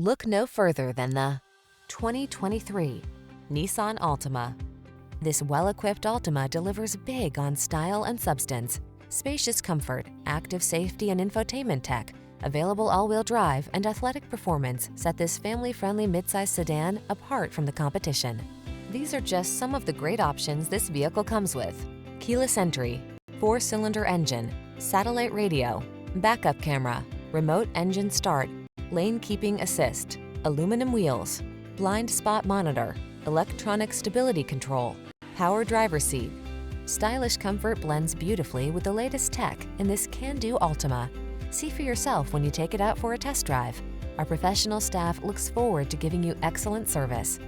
Look no further than the 2023 Nissan Altima. This well-equipped Altima delivers big on style and substance. Spacious comfort, active safety and infotainment tech, available all-wheel drive and athletic performance set this family-friendly midsize sedan apart from the competition. These are just some of the great options this vehicle comes with: keyless entry, 4-cylinder engine, satellite radio, backup camera, remote engine start, lane keeping assist, aluminum wheels, blind spot monitor, electronic stability control, power driver seat. Stylish comfort blends beautifully with the latest tech in this can-do Altima. See for yourself when you take it out for a test drive. Our professional staff looks forward to giving you excellent service.